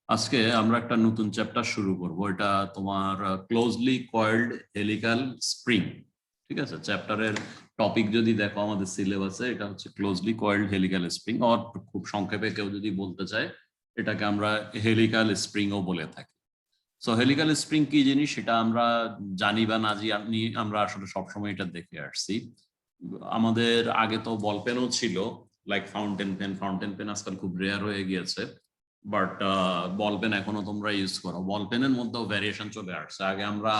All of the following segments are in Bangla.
আজকে আমরা একটা নতুন চ্যাপ্টার শুরু করব। এটা তোমার ক্লোজলি কয়েলড হেলিক্যাল স্প্রিং। ঠিক আছে, চ্যাপ্টারের টপিক যদি দেখো আমাদের সিলেবাসে, এটা হচ্ছে ক্লোজলি কয়েলড হেলিক্যাল স্প্রিং, আর খুব সংক্ষেপে কেউ যদি বলতে চায় এটাকে আমরা হেলিক্যাল স্প্রিংও বলে থাকি। সো হেলিক্যাল স্প্রিং কি জিনিস সেটা আমরা জানি বা না জানি, আমরা আসলে সবসময় এটা দেখে আসছি। আমাদের আগে তো বল পেনও ছিল, লাইক ফাউন্টেন পেন আজকাল খুব রেয়ার হয়ে গিয়েছে, বাট বল পেন এখনো তোমরা ইউজ করো। বল পেনের মধ্যেও ভ্যারিয়েশন চলে আসছে। আগে আমরা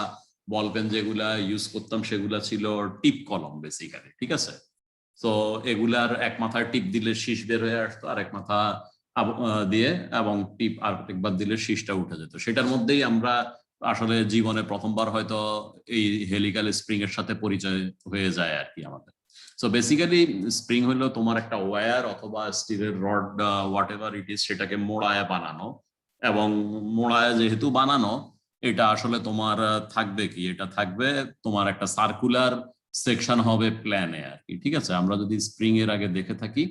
বল পেন যেগুলা ইউজ করতাম সেগুলা ছিল টিপ কলম বেসিক্যালি, ঠিক আছে। তো এগুলার এক মাথায় টিপ দিলে শীষ বের হয়ে আসতো, আর এক মাথা দিয়ে এবং টিপ আর একবার দিলে শীষটা উঠে যেত। সেটার মধ্যেই আমরা আসলে জীবনে প্রথমবার হয়তো এই হেলিক্যাল স্প্রিং এর সাথে পরিচয় হয়ে যায় আর কি আমাদের। সো বেসিক্যালি স্প্রিং হলো তোমার একটা ওয়্যার অথবা স্টিলের rod, what ever it is, সেটাকে মোড়ায় বানানো। এবং মোড়ায় যেহেতু বানানো, এটা আসলে তোমার থাকবে কি, এটা থাকবে তোমার একটা সার্কুলার সেকশন হবে প্ল্যানে আর কি। ঠিক আছে, আমরা যদি স্প্রিং এর আগে দেখে থাকি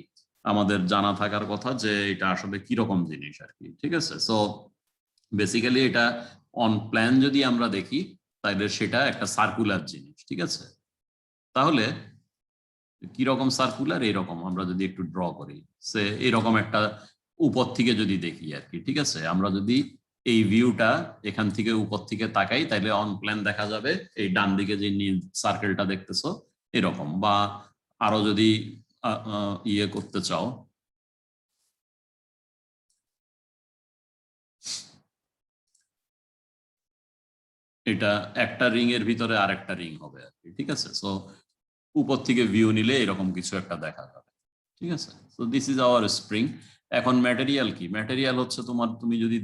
আমাদের জানা থাকার কথা যে এটা আসলে কিরকম জিনিস আর কি। ঠিক আছে, সো বেসিক্যালি এটা অন প্ল্যান যদি আমরা দেখি তাহলে সেটা একটা সার্কুলার জিনিস। ঠিক আছে, তাহলে কিরকম সার্কুলার, এরকম আমরা যদি একটু ড্র করি, সে এরকম একটা উপর থেকে যদি দেখি আর কি। ঠিক আছে, আমরা যদি এই ভিউটা এখান থেকে উপর থেকে তাকাই তাহলে অন প্ল্যান দেখা যাবে এই ডান দিকে যে নীল সার্কেলটা দেখতেছো এরকম। বা আরো যদি ইয়ে করতে চাও, এটা একটা রিং এর ভিতরে আরেকটা রিং হবে আর কি। ঠিক আছে, সো উপর থেকে ভিউ নিলে এরকম কিছু একটা দেখা যাবে। ঠিক আছে, so this is our spring. এখন ম্যাটেরিয়াল কি? ম্যাটেরিয়াল হচ্ছে তোমার, তুমি যদি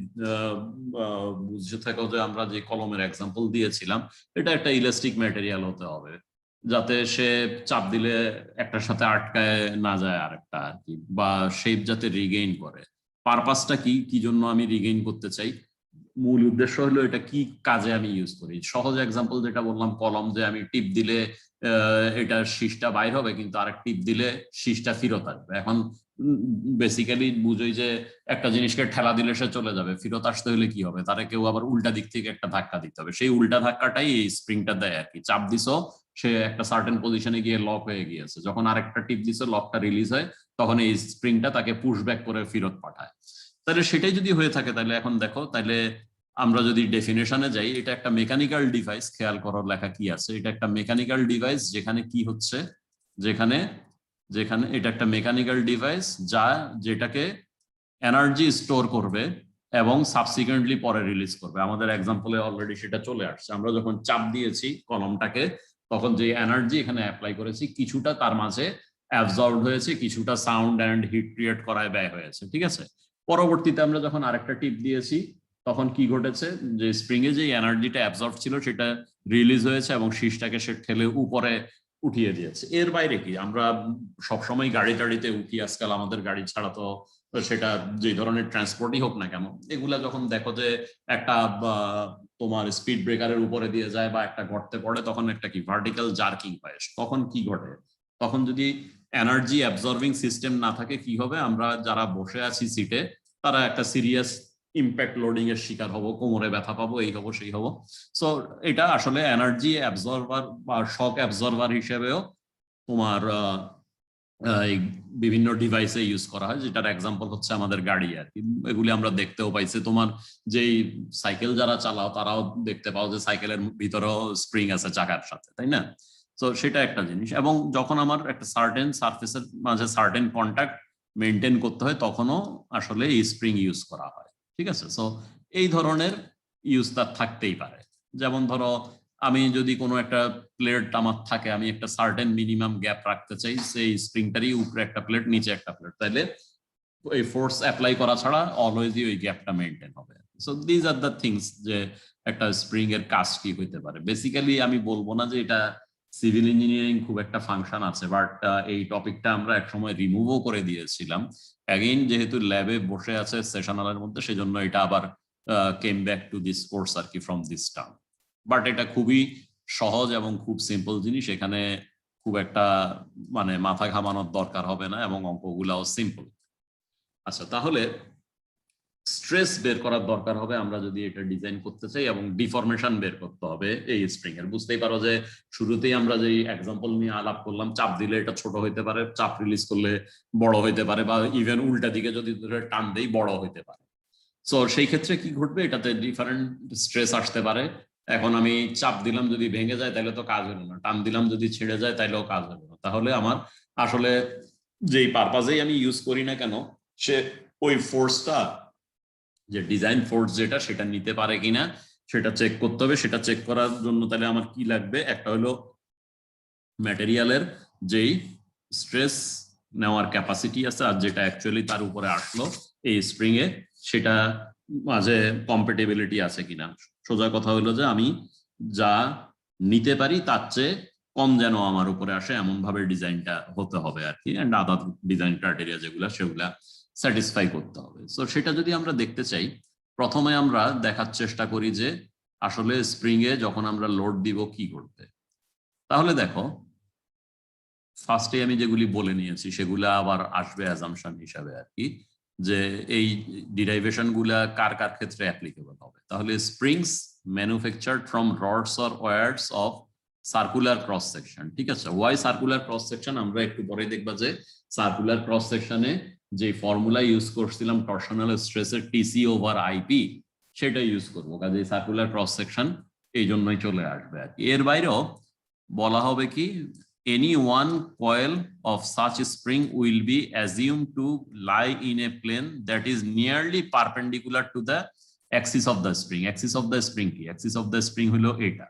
বুঝে থাকো যে আমরা যে কলমের এক্সাম্পল দিয়েছিলাম, এটা একটা ইলাস্টিক ম্যাটেরিয়াল হতে হবে, যাতে সে চাপ দিলে একটার সাথে আটকায় না যায় আরেকটা আর কি, বা শেপ যাতে রিগেইন করে। পারপাসটা কি, কি জন্য আমি রিগেইন করতে চাই, মূল উদ্দেশ্য হলো এটা কি কাজে আমি ইউজ করি। সহজ এক্সাম্পল যেটা বললাম কলম, যে আমি টিপ দিলে এটার শীষটা বাইর হবে, কিন্তু আরেক টিপ দিলে শীষটা ফেরত আসবে। এখন বেসিক্যালি বুঝোই যে একটা জিনিসকে ঠেলা দিলে সে চলে যাবে, ফেরত আসতে হলে কি হবে, তারে কেউ আবার উল্টা দিক থেকে একটা ধাক্কা দিতে হবে। সেই উল্টা ধাক্কাটাই এই স্প্রিংটা দেয় আর কি। চাপ দিছো, সে একটা সার্টেন পজিশনে গিয়ে লক হয়ে গিয়েছে, যখন আরেকটা টিপ দিছো লকটা রিলিজ হয়, তখন এই স্প্রিংটা তাকে পুশ ব্যাক করে ফেরত পাঠায়। তাহলে সেটাই যদি হয়ে থাকে তাহলে এখন দেখো, তাহলে আমরা যদি ডেফিনেশনে যাই, এটা একটা মেকানিক্যাল ডিভাইস। খেয়াল করো লেখা কি আছে, এটা একটা মেকানিক্যাল ডিভাইস যেখানে কি হচ্ছে, যেখানে যেখানে এটা একটা মেকানিক্যাল ডিভাইস যেটাকে এনার্জি স্টোর করবে এবং সাবসিকুয়েন্টলি পরে রিলিজ করবে। আমাদের এক্সাম্পলে অলরেডি সেটা চলে আসছে। আমরা যখন চাপ দিয়েছি কলমটাকে, তখন যে এনার্জি এখানে অ্যাপ্লাই করেছি কিছুটা তার মাঝে অ্যাবজর্ব হয়েছে, কিছুটা সাউন্ড অ্যান্ড হিট ক্রিয়েট করায় ব্যয় হয়েছে। ঠিক আছে, পরবর্তীতে আমরা যখন আরেকটা টিপ দিয়েছি তখন কি ঘটেছে, যে স্প্রিং এ যে এনার্জিটা অ্যাবজর্ব ছিল সেটা রিলিজ হয়েছে এবং শীষটাকে সে ঠেলে উপরে উঠিয়ে দিয়েছে। এর বাইরে কি, আমরা সবসময় গাড়ি টাড়িতে উঠি আজকাল, আমাদের গাড়ি ছাড়া তো সেটা যে ধরনের ট্রান্সপোর্টই হোক না কেন, এগুলা যখন দেখো যে একটা তোমার স্পিড ব্রেকারের উপরে দিয়ে যায় বা একটা গর্তে পড়ে, তখন একটা কি ভার্টিক্যাল জার্কিং হয়। তখন কি ঘটে, তখন যদি এনার্জি অ্যাবজর্বিং সিস্টেম না থাকে কি হবে, আমরা যারা বসে আছি সিটে তারা একটা সিরিয়াস ইম্প্যাক্ট লোডিং এর শিকার হব, কোমরে ব্যথা পাবো, এই হবো সেই হবো। সো এটা আসলে এনার্জি অ্যাবজর্ভার বা শক অ্যাবজর্ভার হিসেবেও তোমার এই বিভিন্ন ডিভাইসে ইউজ করা হয়, যেটার এক্সাম্পল হচ্ছে আমাদের গাড়ি আর কি। এগুলি আমরা দেখতেও পাইছি, তোমার যেই সাইকেল যারা চালাও তারাও দেখতে পাও যে সাইকেলের ভিতরেও স্প্রিং আছে চাকার সাথে, তাই না? তো সেটা একটা জিনিস। এবং যখন আমার একটা সার্টেন সার্ফেসের মাঝে সার্টেন কন্ট্যাক্ট মেনটেন করতে হয়, তখনও আসলে এই স্প্রিং ইউজ করা হয়। ঠিক আছে, সো এই ধরনের ইউজ তার থাকতেই পারে। যেমন ধরো আমি যদি কোনো একটা প্লেট আমার থাকে, আমি একটা সার্টেন মিনিমাম গ্যাপ রাখতে চাই, সেই স্প্রিংটারই উপরে একটা প্লেট নিচে একটা প্লেট, তাইলে এই ফোর্স অ্যাপ্লাই করা ছাড়া অলওয়েজই ওই গ্যাপটা মেনটেন হবে। So these are the things, যে একটা স্প্রিং এর কাজ কি হইতে পারে। বেসিক্যালি আমি বলবো না যে এটা সিভিল ইঞ্জিনিয়ারিং খুব একটা ফাংশন আছে, বাট এই টপিকটা আমরা একসময় রিমুভও করে দিয়েছিলাম। অ্যাগেইন যেহেতু ল্যাবে বসে আছে সেশনালের মধ্যে, সেজন্য এটা আবার came back to this course আর কি, ফ্রম দিস টার্ম। বাট এটা খুবই সহজ এবং খুব সিম্পল জিনিস, এখানে খুব একটা মানে মাথা ঘামানোর দরকার হবে না এবং অঙ্কগুলাও সিম্পল। আচ্ছা, তাহলে স্ট্রেস বের করার দরকার হবে আমরা যদি এটা ডিজাইন করতে চাই, এবং ডিফরমেশন বের করতে হবে এই স্প্রিং এর। বুঝতেই পারো যে শুরুতেই আমরা যে এক্সাম্পল নিয়ে আলাপ করলাম, চাপ দিলে এটা ছোট হইতে পারে, চাপ রিলিজ করলে বড় হইতে পারে, বা ইভেন উল্টা দিকে যদি টান দেই বড় হইতে পারে। সো সেই ক্ষেত্রে কি ঘটবে, এটাতে ডিফারেন্ট স্ট্রেস আসতে পারে। এখন আমি চাপ দিলাম যদি ভেঙে যায় তাহলে তো কাজ হলো না, টান দিলাম যদি ছিঁড়ে যায় তাহলেও কাজ হলো না। তাহলে আমার আসলে যেই পারপাজেই আমি ইউজ করি না কেন, সে ওই ফোর্সটা, যে ডিজাইন ফোর্স যেটা, সেটা নিতে পারে কিনা সেটা চেক করতে হবে। সেটা চেক করার জন্য তাহলে আমার কি লাগবে, একটা হলো ম্যাটেরিয়ালের যেই স্ট্রেস নেওয়ার ক্যাপাসিটি আছে আর যেটা অ্যাকচুয়ালি তার উপরে আসলো এই স্প্রিং এ, সেটা মাঝে কম্প্যাটিবিলিটি আছে কিনা। সোজা কথা হলো যে আমি যা নিতে পারি তার চেয়ে কম যেন আমার উপরে আসে এমন ভাবে ডিজাইনটা হতে হবে আর কি, এন্ড আদার ডিজাইন ক্রাইটেরিয়া যেগুলা সেগুলা স্যাটিসফাই করতে হবে। সো সেটা যদি আমরা দেখতে চাই, প্রথমে আমরা দেখার চেষ্টা করি যে আসলে স্প্রিং এ যখন আমরা লোড দিব কি করতে। তাহলে দেখো, ফার্স্টে আমি যেগুলি বলে নিয়েছি সেগুলা আবার আসবে অ্যাজাম্পশন হিসাবে আর কি, যে এই ডিরাইভেশন গুলা কার কার ক্ষেত্রে অ্যাপ্লিকেবল হবে। তাহলে springs manufactured from roads or wires of circular cross section. ঠিক আছে, ওয়াই সার্কুলার ক্রস সেকশন আমরা একটু পরে দেখবা যে সার্কুলার ক্রস সেকশনে যে ফর্মুলা ইউজ করছিলাম টরশনাল স্ট্রেসের টিসি ওভার আইপি, সেটা ইউজ করবো। কাজে সার্কুলার ক্রস সেকশন এই জন্যই চলে আসবে আর কি। এর বাইরেও বলা হবে কি, any one coil of such spring will be assumed to lie in a plane that is nearly perpendicular to the axis of the spring. Axis of the spring কি? Axis of the spring হলো এটা।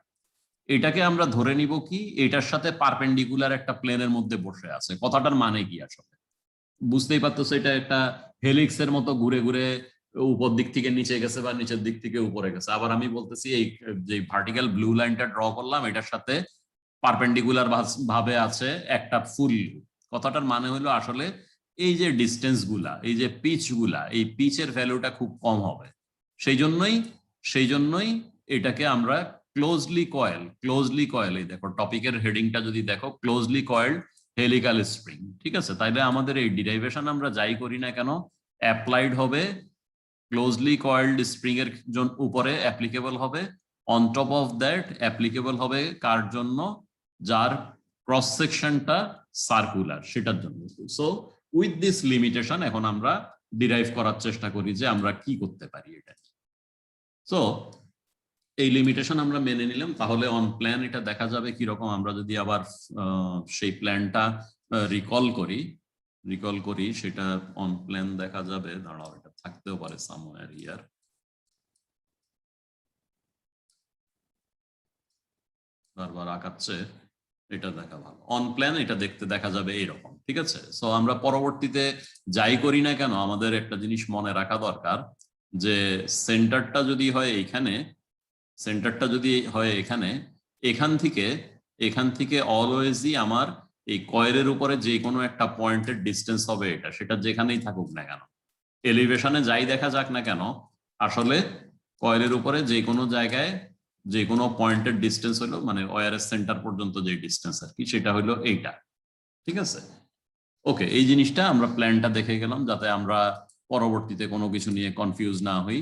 এটাকে আমরা ধরে নিব কি এটার সাথে পারপেন্ডিকুলার একটা প্লেনের মধ্যে বসে আছে। কথাটার মানে কি আসলে বুঝতেই পারতেছো, এটা একটা হেলিক্সের মতো ঘুরে ঘুরে উপর দিক থেকে নিচে গেছে বা নিচের দিক থেকে উপরে গেছে। আবার আমি বলতেছি এই যে ভার্টিক্যাল ব্লু লাইনটা ড্র করলাম এটার সাথে পারপেন্ডিকুলার ভাবে আছে একটা ফুল। কথাটার মানে হলো আসলে এই যে ডিস্টেন্স গুলা, এই যে পিচ গুলা, এই পিচের ভ্যালুটা খুব কম হবে। সেই জন্যই এটাকে আমরা ক্লোজলি কয়েল, এই দেখো টপিকের হেডিংটা যদি দেখো, ক্লোজলি কয়েলড হেলিক্যাল স্প্রিং। ঠিক আছে, তাইলে আমাদের এই ডিরাইভেশন আমরা যাই করি না কেন অ্যাপ্লাইড হবে ক্লোজলি কয়েলড স্প্রিং এর উপরে অ্যাপ্লিকেবল হবে। On top of that applicable হবে কার জন্য, যার ক্রস সেকশনটা সার্কুলার সেটার জন্য। সো উইথ দিস লিমিটেশন এখন আমরা ডিরাইভ করার চেষ্টা করি যে আমরা কি করতে পারি এটা। সো এই লিমিটেশন আমরা মেনে নিলাম। তাহলে অন প্ল্যান এটা দেখা যাবে কিরকম, আমরা যদি আবার সেই প্ল্যানটা রিকল করি সেটা অন প্ল্যান দেখা যাবে। দাঁড়াও, এটা থাকতেও পারে সামওয়্যার হিয়ার। বারবার আঁকাচ্ছে, এটা দেখা ভালো। অন প্ল্যান এটা দেখতে দেখা যাবে এইরকম। ঠিক আছে, সো আমরা পরবর্তীতে যাই করি না কেন আমাদের একটা জিনিস মনে রাখা দরকার, যে সেন্টারটা যদি হয় এখান থেকে অলওয়েজই আমার এই কয়েলের উপরে যে কোনো একটা পয়েন্টের ডিস্টেন্স হবে এটা, সেটা যেখানেই থাকুক না কেন, এলিভেশনে যাই দেখা যাক না কেন, আসলে কয়েলের উপরে যে কোনো জায়গায় যে কোনো পয়েন্টের ডিস্টেন্স হলো, মানে ওয়্যারের সেন্টার পর্যন্ত যে ডিস্টেন্স আর কি, সেটা হলো এইটা। ঠিক আছে, ওকে, এই জিনিসটা আমরা প্ল্যানটা দেখে গেলাম যাতে আমরা পরবর্তীতে কোনো কিছু নিয়ে কনফিউজ না হই।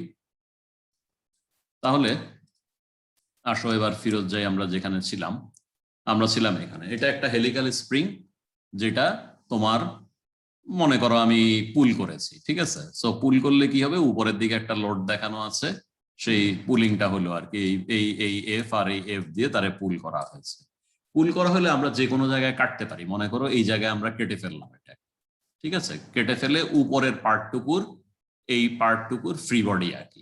তাহলে আসো এবার ফিরত যাই, আমরা যেখানে ছিলাম, আমরা ছিলাম এখানে। এটা একটা হেলিক্যাল স্প্রিং যেটা তোমার মনে করো আমি পুল করেছি। ঠিক আছে, সো পুল করলে কি হবে, উপরের দিকে একটা লোড দেখানো আছে, সেই পুলিংটা হলো আর কি এই এফ আর এই এফ দিয়ে তারে পুল করা হয়েছে। পুল করা হলে আমরা যে কোনো জায়গায় কাটতে পারি। মনে করো এই জায়গায় আমরা কেটে ফেললাম এটা। ঠিক আছে, কেটে ফেলে উপরের পার্টটুকুর ফ্রি বডি আর কি।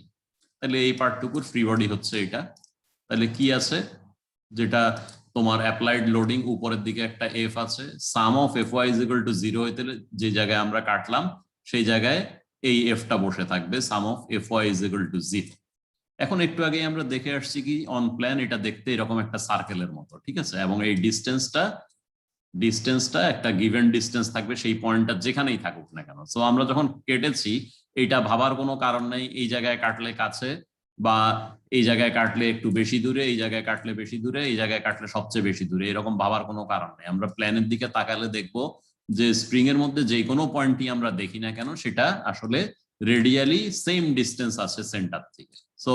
তাহলে এই পার্টটুকুর ফ্রি বডি হচ্ছে এটা। তাহলে কি আছে, যেটা তোমার অ্যাপ্লাইড লোডিং উপরের দিকে একটা এফ আছে, sum of F Y is equal to 0 হইতে যে জায়গায় আমরা কাটলাম সেই জায়গায় এই এফটা বসে থাকবে, sum of F Y is equal to 0। এখন একটু আগে আমরা দেখে আসছি কি অন প্ল্যান এটা দেখতে এরকম একটা সার্কেলের মতো। ঠিক আছে, এবং এই ডিস্টেন্সটা একটা গিভেন ডিস্টেন্স থাকবে সেই পয়েন্টটা যেখানেই থাকুক না কেন। সো আমরা যখন কেটেছি এটা ভাবার কোনো কারণ নেই এই জায়গায় কাটলে কাছে, বা এই জায়গায় কাটলে একটু বেশি দূরে, এই জায়গায় কাটলে বেশি দূরে, এই জায়গায় কাটলে সবচেয়ে বেশি দূরে, এরকম ভাবার কোনো কারণ নেই। আমরা প্ল্যানের দিকে তাকালে দেখবো যে স্প্রিং এর মধ্যে যে কোনো পয়েন্টই আমরা দেখি না কেন সেটা আসলে রেডিয়ালি সেম ডিস্টেন্স আছে সেন্টার থেকে। সো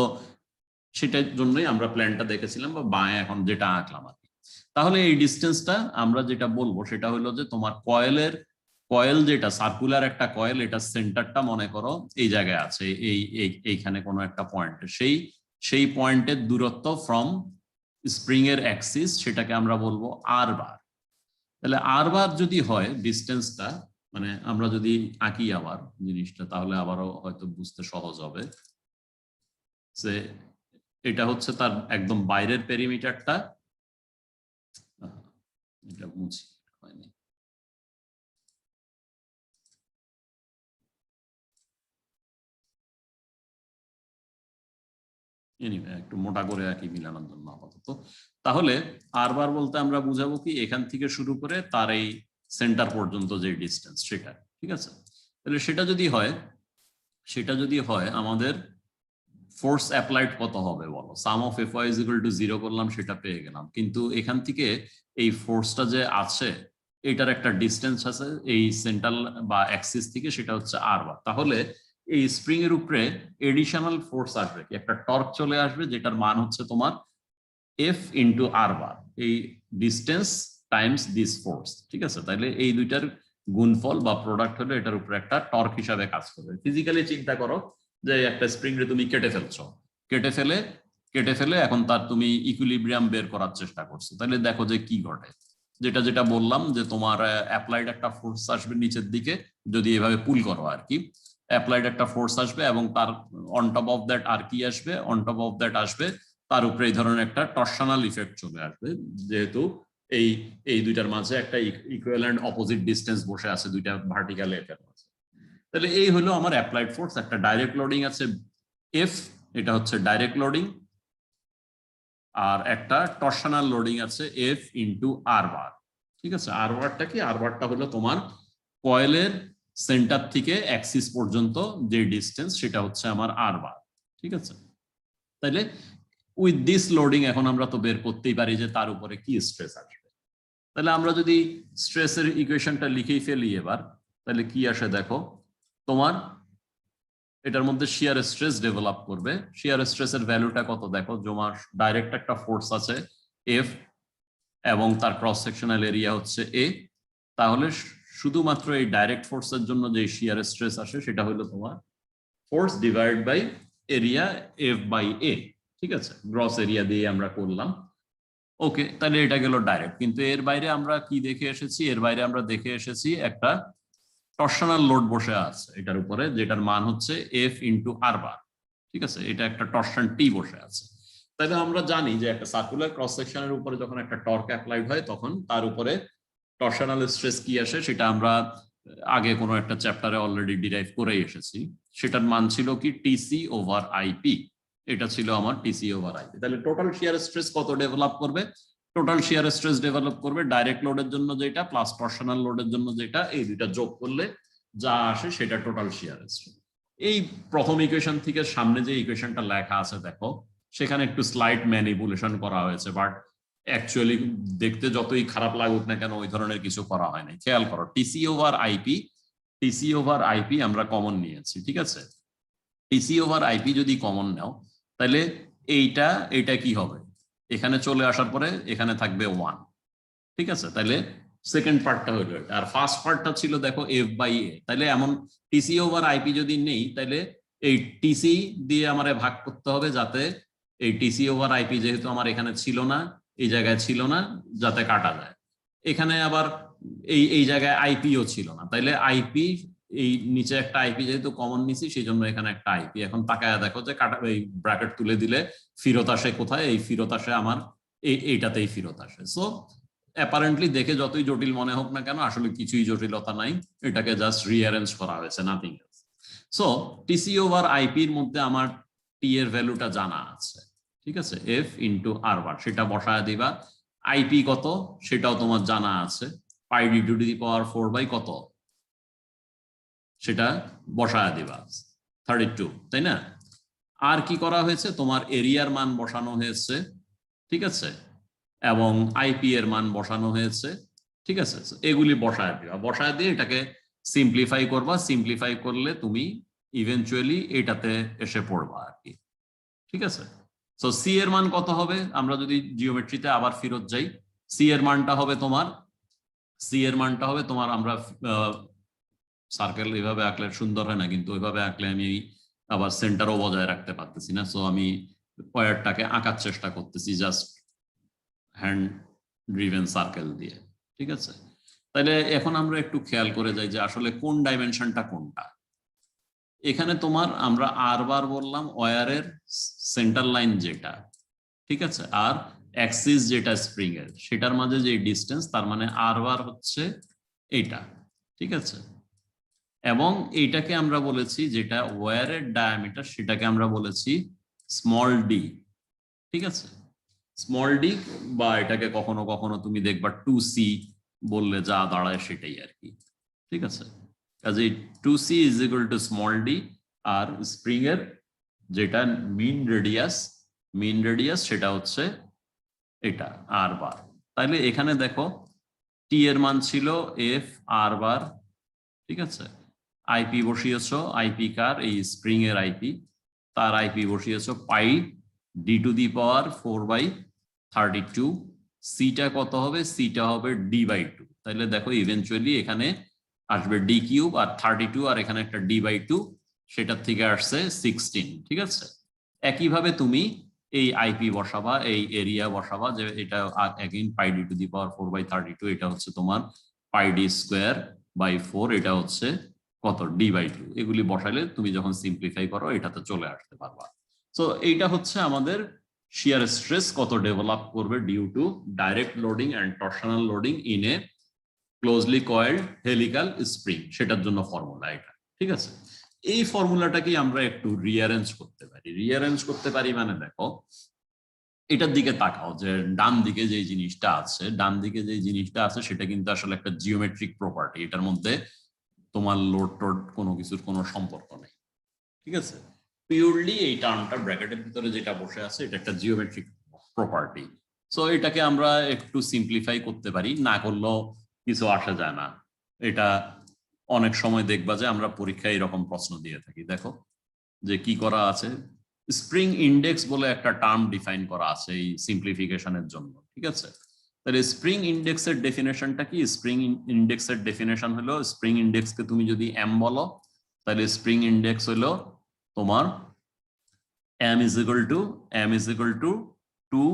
সেটার জন্যই আমরা প্ল্যানটা দেখেছিলাম বা বাঁয়ে এখন যেটা আঁকলাম আর কি। তাহলে এই ডিস্টেন্সটা আমরা যেটা বলবো সেটা হলো যে তোমার কয়েল যেটা সার্কুলার একটা কয়েল, এটা সেন্টারটা মনে করো এই জায়গায় আছে, এইখানে কোনো একটা পয়েন্টে, সেই পয়েন্টের দূরত্ব ফ্রম স্প্রিং এর অ্যাক্সিস সেটাকে আমরা বলবো আর বার। তাহলে আর বার যদি হয় ডিস্টেন্সটা, মানে আমরা যদি আঁকি আবার জিনিসটা, তাহলে আবারও হয়তো বুঝতে সহজ হবে যে এটা হচ্ছে তার একদম বাইরের পেরিমিটারটা, এটা মুছি হয়নি, একটু মোটা করে আঁকি মিলানোর জন্য আপাতত। তাহলে আর বার বলতে আমরা বুঝাবো কি, এখান থেকে শুরু করে তার এই সেন্টার পর্যন্ত যে ডিস্টেন্স সেটা, ঠিক আছে। তাহলে সেটা যদি হয় আমাদের ফোর্স অ্যাপ্লাইড কত হবে বলো, sum of F Y is equal to 0 করলাম, সেটা পেয়ে গেলাম, কিন্তু এখান থেকে এই ফোর্সটা যে আছে এটার একটা ডিস্টেন্স আছে এই সেন্ট্রাল বা অ্যাক্সিস থেকে, সেটা হচ্ছে আর বার। তাহলে এই স্প্রিং এর উপরে এডিশনাল ফোর্স আসবে, একটা টর্ক চলে আসবে যেটার মান হচ্ছে তোমার এফ ইন্টু আর বার, এই ডিস্টেন্স টাইমস দিস ফোর্স, ঠিক আছে। তাহলে এই দুইটার গুণফল বা প্রোডাক্ট হলো এটার উপরে একটা টর্ক হিসাবে কাজ করবে। ফিজিক্যালি চিন্তা করো যে একটা স্প্রিং রে তুমি কেটে ফেলে এখন তার তুমি ইকুইলিব্রিয়াম বের করার চেষ্টা করছো, তাহলে দেখো যে কি ঘটে, যেটা বললাম যে তোমার অ্যাপ্লাইড একটা ফোর্স আসবে নিচের দিকে, যদি এভাবে পুল করো আর কি, অ্যাপ্লাইড একটা ফোর্স আসবে এবং তার অন টপ অফ দ্যাট আর কি আসবে, অন টপ অফ দ্যাট আসবে তার উপরে এই ধরনের একটা টর্শনাল ইফেক্ট চলে আসবে, যেহেতু এই দুইটার মাঝে একটা ইকুয়ালেন্ট অপোজিট ডিস্টেন্স বসে আছে দুইটা ভার্টিক্যাল এফের মাঝে। তাহলে এই হলো আমার অ্যাপ্লাইড ফোর্স, একটা ডাইরেক্ট লোডিং আছে এফ, এটা হচ্ছে ডাইরেক্ট লোডিং, আর একটা টর্শনাল লোডিং আছে এফ ইন্টু আর বার, ঠিক আছে। আর বারটা কি, আর বারটা হলো তোমার কয়েলের সেন্টার থেকে অ্যাক্সিস পর্যন্ত যে ডিস্টেন্স সেটা হচ্ছে আমার আর বার, ঠিক আছে। তাইলে উইথ দিস লোডিং এখন আমরা তো বের করতেই পারি যে তার উপরে কি স্ট্রেস আসবে। তাহলে আমরা যদি স্ট্রেসের ইকুয়েশনটা লিখেই ফেলি এবার, তাহলে কি আসে দেখো, তোমার এটার মধ্যে শিয়ার স্ট্রেস ডেভেলপ করবে। শিয়ার স্ট্রেসের ভ্যালুটা কত দেখো, তোমার ডাইরেক্ট একটা ফোর্স আছে এফ এবং তার ক্রস সেকশনাল এরিয়া হচ্ছে এ, তাহলে শুধুমাত্র এই ডাইরেক্ট ফোর্সের জন্য যে শিয়ার স্ট্রেস আসে সেটা হলো তোমার force divide by area F by A, ঠিক আছে। গ্রস এরিয়া দিয়ে আমরা করলাম, ওকে। তাহলে এটা গেল ডাইরেক্ট, কিন্তু এর বাইরে আমরা কি দেখে এসেছি, এর বাইরে আমরা দেখে এসেছি একটা টর্শনাল লোড বসে আছে এটার উপরে, যেটার মান হচ্ছে এফ ইন্টু আর বার, ঠিক আছে। এটা একটা টর্শন টি বসে আছে। তাহলে আমরা জানি যে একটা সার্কুলার ক্রস সেকশনের উপরে যখন একটা টর্ক অ্যাপ্লাইড হয় তখন তার উপরে টর্শনাল স্ট্রেস কি আসে, সেটা আমরা আগে কোনো একটা চ্যাপ্টারে অলরেডি ডিরাইভ করেই এসেছি। সেটার মান ছিল কি টিসি ওভার আইপি, এটা ছিল আমার টিসি ওভার আইপি। তাহলে টোটাল শিয়ার স্ট্রেস কত ডেভেলপ করবে, টোটাল শিয়ার স্ট্রেস ডেভেলপ করবে ডাইরেক্ট লোডের জন্য যেটা প্লাস টর্শনাল লোডের জন্য যেটা, এই দুইটা যোগ করলে যা আসে সেটা টোটাল শিয়ার স্ট্রেস। এই প্রথম ইকুয়েশন থেকে সামনে যে ইকুয়েশনটা লেখা আছে দেখো, সেখানে একটু স্লাইড ম্যানিপুলেশন করা হয়েছে, বাট অ্যাকচুয়ালি দেখতে যতই খারাপ লাগুক না কেন ওই ধরনের কিছু করা হয় নাই। খেয়াল করো, টিসি ওভার আইপি আমরা কমন নিয়েছি, ঠিক আছে। টিসি ওভার আইপি যদি কমন নাও তাহলে এইটা কি হবে, এখানে চলে আসার পরে এখানে থাকবে 1, ঠিক আছে। তাহলে সেকেন্ড পার্টটা হলো এটা, আর ফার্স্ট পার্টটা ছিল দেখো এফ বাই এ। তাহলে এমন টিসি ওভার আইপি যদি নেই তাহলে এই টিসি দিয়ে আমারে ভাগ করতে হবে, যাতে এই টিসি ওভার আইপি যেহেতু আমার এখানে ছিল না, এই জায়গায় ছিল না, যাতে কাটা যায়। এখানে আবার এই জায়গায় আইপিও ছিল না, তাইলে আইপি এই নিচে একটা আইপি যেহেতু কমন নিছি সেই জন্য এখানে একটা আইপি। এখন তাকায় দেখো যে কাটা এই ব্র্যাকেট তুলে দিলে ফিরত আসে কোথায়, এই ফিরত আসে আমার এইটাতেই ফিরত আসে। সো অ্যাপারেন্টলি দেখে যতই জটিল মনে হোক না কেন আসলে কিছুই জটিলতা নাই, এটাকে জাস্ট রিঅ্যারেঞ্জ করা হয়েছে, nothing else. So TC over আইপির মধ্যে আমার টি এর ভ্যালুটা জানা আছে, ঠিক আছে, এফ ইন্টু আর বার, সেটা বসায় দিবা। আইপি কত সেটাও তোমার জানা আছে, pi D to the power 4 by কত, সেটা বসায় দিবা 32, তাই না। আর কি করা হয়েছে, তোমার এরিয়ার মান বসানো হয়েছে, ঠিক আছে, এবং আইপি এর মান বসানো হয়েছে, ঠিক আছে। এগুলি বসায় দিয়ে এটাকে সিম্পলিফাই করবা, সিম্পলিফাই করলে তুমি ইভেনচুয়ালি এটাতে এসে পড়বা আর কি, ঠিক আছে? সো সি এর মান কত হবে? আমরা যদি জিওমেট্রিতে আবার ফেরত যাই, সি এর মানটা হবে তোমার আমরা সার্কেল এভাবে আঁকলে সুন্দর হয় না, কিন্তু ওইভাবে আঁকলে আমি আবার সেন্টারও বজায় রাখতে পারতেছি না। সো আমি ওয়্যারটাকে আঁকার চেষ্টা করতেছি জাস্ট হ্যান্ড ড্রিভেন সার্কেল দিয়ে, ঠিক আছে? তাহলে এখন আমরা একটু খেয়াল করে যাই যে আসলে কোন ডাইমেনশনটা কোনটা। এখানে তোমার আমরা আর বার বললাম ওয়্যারের সেন্টার লাইন যেটা, ঠিক আছে, আর অ্যাক্সিস যেটা স্প্রিং এর, সেটার মাঝে যে ডিস্টেন্স, তার মানে আর বার হচ্ছে এইটা, ঠিক আছে? এবং এইটাকে আমরা বলেছি যেটা ওয়্যারের ডায়ামিটার, সেটাকে আমরা বলেছি স্মল ডি, ঠিক আছে? স্মল ডি, বা এটাকে কখনো কখনো তুমি দেখবা 2c বললে যা দাঁড়ায় সেটাই আর কি, ঠিক আছে? কাজে 2c is equal to small D, আর স্প্রিং এর যেটা মিন রেডিয়াস সেটা হচ্ছে এটা আর বার। তাহলে এখানে দেখো টি এর মান ছিল এফ আর বার, ঠিক আছে? আইপি বসিয়েছো, আইপি কার? এই স্প্রিং এর আইপি, তার আইপি বসিয়েছো pi D to the power 4/32। Theta কত হবে? সিটা হবে ডি বাই 2। তাহলে দেখো ইভেনচুয়ালি এখানে আসবে ডি কিউব আর 32, আর এখানে একটা ডি বাই 2, সেটার থেকে আসছে 16, ঠিক আছে? একইভাবে তুমি এই আইপি বসাবা, এই এরিয়া বসাবা, যে এটা again pi D to the power 4/32, এটা হচ্ছে তোমার পাই ডি স্কোয়ার বাই 4, এটা হচ্ছে কত? D by 2। এগুলি বসাইলে তুমি যখন সিম্পলিফাই করো এটাতে চলে আসতে পারবা। সো এইটা হচ্ছে আমাদের শিয়ার স্ট্রেস কত ডেভেলপ করবে due to direct loading and torsional loading in a closely coiled helical spring, সেটার জন্য ফর্মুলা এটা, ঠিক আছে? এই ফর্মুলাটাকে আমরা একটু রিঅ্যারেঞ্জ করতে পারি মানে দেখো এটার দিকে তাকাও, যে ডান দিকে যে জিনিসটা আছে সেটা কিন্তু আসলে একটা জিওমেট্রিক প্রপার্টি, এটার মধ্যে তোমার লোড টোড কোনো কিছুর কোনো সম্পর্ক নেই, ঠিক আছে? পিওরলি এই টার্মটা ব্র্যাকেটের ভিতরে যেটা বসে আছে এটা একটা জিওমেট্রিক প্রপার্টি। সো এটাকে আমরা একটু সিম্পলিফাই করতে পারি, না করলেও কিছু আসা যায় না। এটা অনেক সময় দেখবা যে আমরা পরীক্ষায় এরকম প্রশ্ন দিয়ে থাকি, দেখো যে কি করা আছে, স্প্রিং ইন্ডেক্স বলে একটা টার্ম ডিফাইন করা আছে এই সিম্পলিফিকেশনের জন্য, ঠিক আছে? তাহলে স্প্রিং ইন্ডেক্সের ডেফিনেশনটা কি? স্প্রিং ইন্ডেক্সের ডেফিনেশন হলো, স্প্রিং ইন্ডেক্সকে তুমি যদি এম বলো, তাহলে স্প্রিং ইন্ডেক্স হলো তোমার m is equal to 2